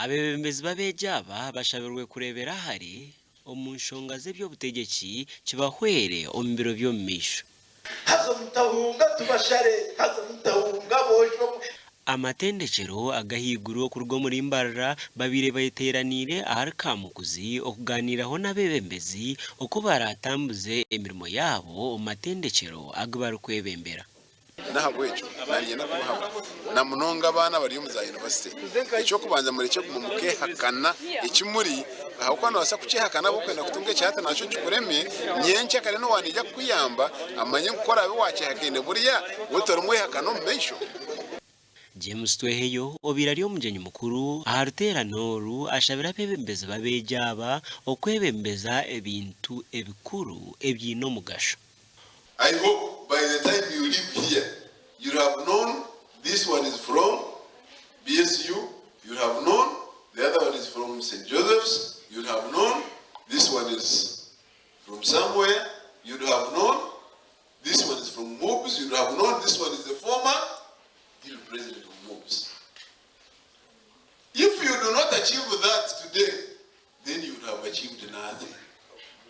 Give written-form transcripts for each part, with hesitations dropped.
Abebembezi b'Abeegi bashabirwe kureebera hare omu nshonga z'ebyobutegetsi kibahwere omu biro by'omumaisho. Amatendekero agahiiguru okuruga omuri Mbarara babire bateranire ahari kamukuzi okuganiraho n'abebembezi uko baratambuze emirimo yabo omu matendekero agi barikwebembera. Nahabwecho nanyena kuhaba na munonga abana bari mu za university icyo kubanza muri cyo kumuke hakana ikimuri aho kwana wasa kuchihakana bokwenda kutunge cyata naco kikureme nyenche kare no wanijya kuyamba amanye gukora abe wache hakene buriya wotora umwe hakano mbesho. James Tweheyo obirari omujenyi mukuru aharutera noru ashabira abebembezi b'Abeegi okwebembeza ebintu ebikuru ebyino mugasho. I hope by the time you live here, you have known this one is from BSU, you have known the other one is from St. Joseph's, you have known this one is from somewhere, you have known this one is from MOBS, you have known this one is the former president of MOBS. If you do not achieve that today, then you would have achieved nothing.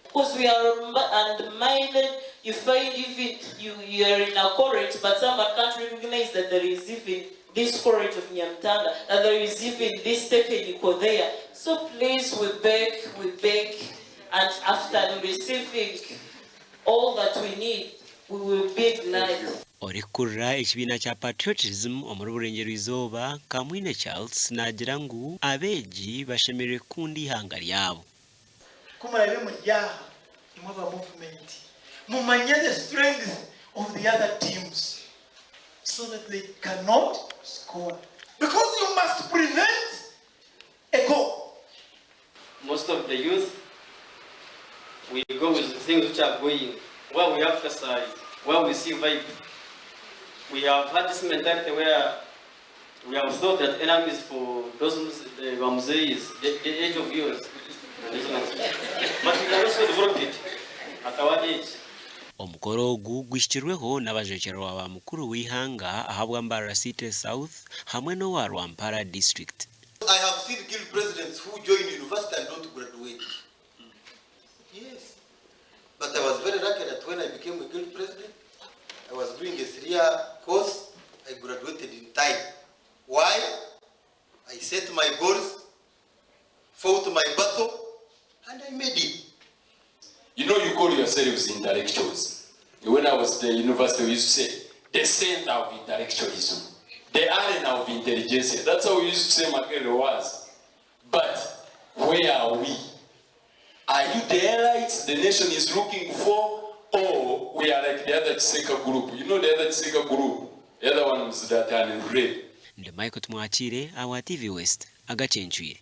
Because we are undermined, you find even you are in a courage, but someone can't recognize that there is even this courage of Nyamtanga, that there is even this technical there. So please, we beg, and after receiving all that we need, we will be glad. Orikurra ekibiina kya patriotism omuri burengero izooba Kamwine Charles nagira ngu Abeegi bashemererwe kunda ihanga lyabo. Kumalabe mujyaha imwaba movement mumanye the strength of the other teams so that they cannot score, because you must prevent a goal. Most of the youth, we go with things which are going well. We have exercise, well we see vibe. We have had this mentality where we have thought that enemies for those Ramses, the age of yours. But we can also develop it at our age. Omukoro ogu gwishikirweho n'abajekyerwa ba mukuru w'ihanga ahabwa Mbarara City South hamwe n'owa Rwampara District. I have seen guild presidents who join university and don't graduate. Yes. But I was very lucky that when I became a guild president, I was doing a 3-year course, I graduated in time. Why? I set my goals, fought my battle, and I made it. You know, you call yourselves intellectuals. When I was at the university, we used to say, the center of intellectualism, the arena of intelligence. That's how we used to say Makerere was. But where are we? Are you the elites the nation is looking for? Or we are like the other Chiseka group? You know the other Chiseka group? The other ones that are in red. Nde Michael Tumwachire, our TV West, AGACENCWIRE.